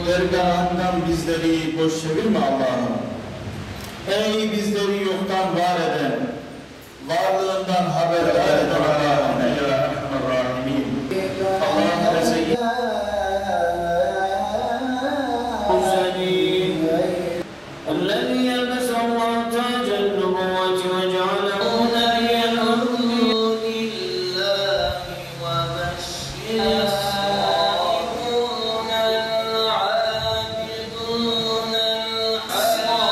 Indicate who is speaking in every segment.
Speaker 1: Dergahından bizleri boş çevirme Allah'ım. Ey bizleri yoktan var eden, varlığından haberdar eden Allah'ım. Ya Rahim. Allah'ım bize الذي يلبس الله تاج النبوة وجعله نبيا لله وبشر الصائمون العابدون الحامدين.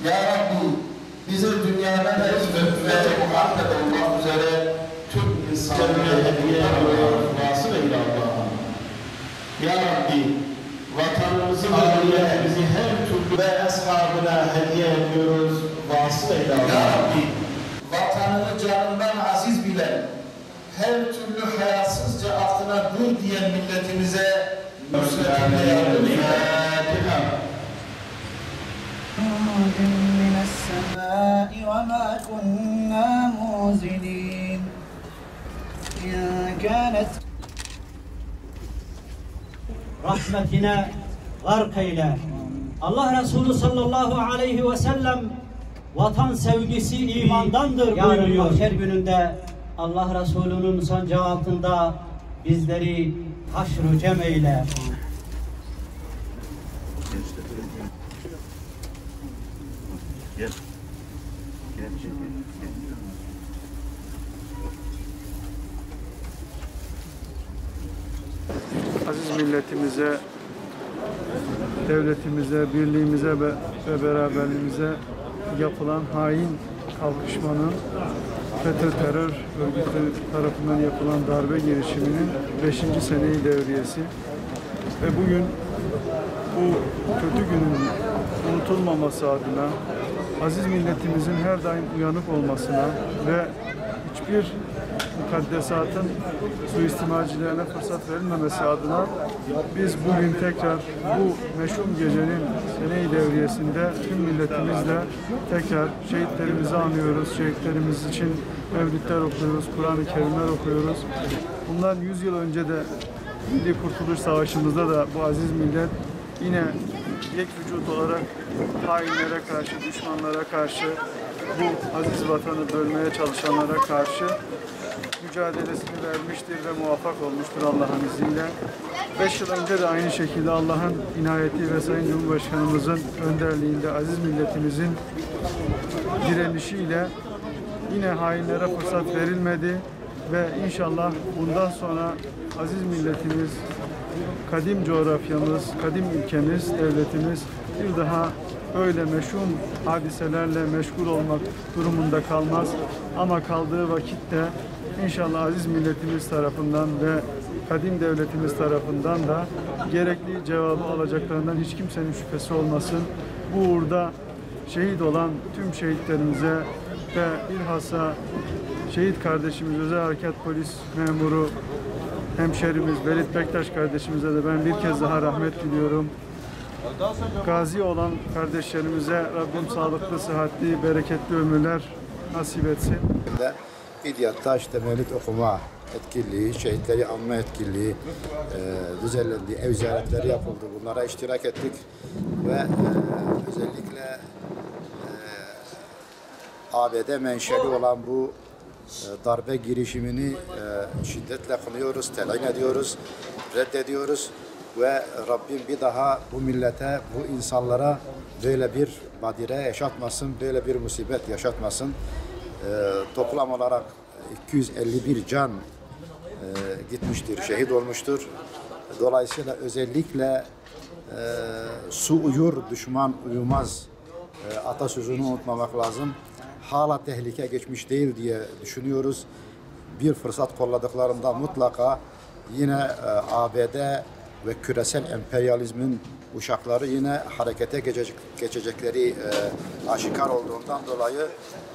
Speaker 1: Ya Rabbi bize dünyada da ümmeti Muhammed olmak üzere tüm insanlara hediye ediyor. Vasıl eyle Allah'ım. Ya Rabbi, vatanımızı ve milletimizi her türlü ve eshabına hediye ediyoruz, vasıl eyle Allah. Ya Rabbi, vatanını canından aziz bilen, her türlü hayasızca aklına dur diyen milletimize müsletine yardım eyle.
Speaker 2: من السماء وما كنا منزلين إن كانت
Speaker 3: rahmetine gark eyle. Allah Resulü sallallahu aleyhi ve sellem vatan sevgisi imandandır buyuruyor. Mahşer gününde Allah Resulü'nün sancağı altında bizleri haşr-ı cem eyle.
Speaker 4: Gel.
Speaker 5: Aziz milletimize, devletimize, birliğimize ve beraberliğimize yapılan hain kalkışmanın FETÖ terör örgütü tarafından yapılan darbe girişiminin 5. seneyi devriyesi ve bugün bu kötü günün unutulmaması adına aziz milletimizin her daim uyanık olmasına ve hiçbir mukaddesatın suistimalcilerine fırsat verilmemesi adına biz bugün tekrar bu meşhum gecenin sene-i devriyesinde tüm milletimizle tekrar şehitlerimizi anıyoruz. Şehitlerimiz için mevlütler okuyoruz, Kur'an-ı Kerimler okuyoruz. Bundan 100 yıl önce de Milli Kurtuluş Savaşı'mızda da bu aziz millet yine yek vücut olarak hainlere karşı, düşmanlara karşı, bu aziz vatanı bölmeye çalışanlara karşı mücadelesini vermiştir ve muvaffak olmuştur Allah'ın izniyle. 5 yıl önce de aynı şekilde Allah'ın inayeti ve Sayın Cumhurbaşkanımızın önderliğinde aziz milletimizin direnişiyle yine hainlere fırsat verilmedi ve inşallah bundan sonra aziz milletimiz, kadim coğrafyamız, kadim ülkemiz, devletimiz bir daha öyle meşhum hadiselerle meşgul olmak durumunda kalmaz. Ama kaldığı vakitte İnşallah aziz milletimiz tarafından ve kadim devletimiz tarafından da gerekli cevabı alacaklarından hiç kimsenin şüphesi olmasın. Bu uğurda şehit olan tüm şehitlerimize ve bilhassa şehit kardeşimiz, Özel Harekat Polis memuru, hemşerimiz Berit Bektaş kardeşimize de ben bir kez daha rahmet diliyorum. Gazi olan kardeşlerimize Rabbim sağlıklı, sıhhatli, bereketli ömürler nasip etsin.
Speaker 6: İdiyat'ta işte mevlid okuma etkinliği, şehitleri anma etkinliği düzenlendi, ev ziyaretleri yapıldı. Bunlara iştirak ettik ve özellikle ABD menşeli olan bu darbe girişimini şiddetle kınıyoruz, telin ediyoruz, reddediyoruz ve Rabbim bir daha bu millete, bu insanlara böyle bir badire yaşatmasın, böyle bir musibet yaşatmasın. Toplam olarak 251 can gitmiştir, şehit olmuştur. Dolayısıyla özellikle su uyur, düşman uyumaz atasözünü unutmamak lazım. Hala tehlike geçmiş değil diye düşünüyoruz. Bir fırsat kolladıklarında mutlaka yine ABD ve küresel emperyalizmin uşakları yine harekete geçecekleri aşikar olduğundan dolayı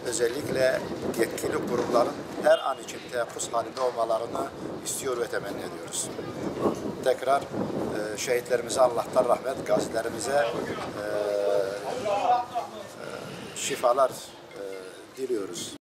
Speaker 6: özellikle yetkili kurumların her an için teyakkuz halinde olmalarını istiyor ve temenni ediyoruz. Tekrar şehitlerimize Allah'tan rahmet, gazilerimize şifalar diliyoruz.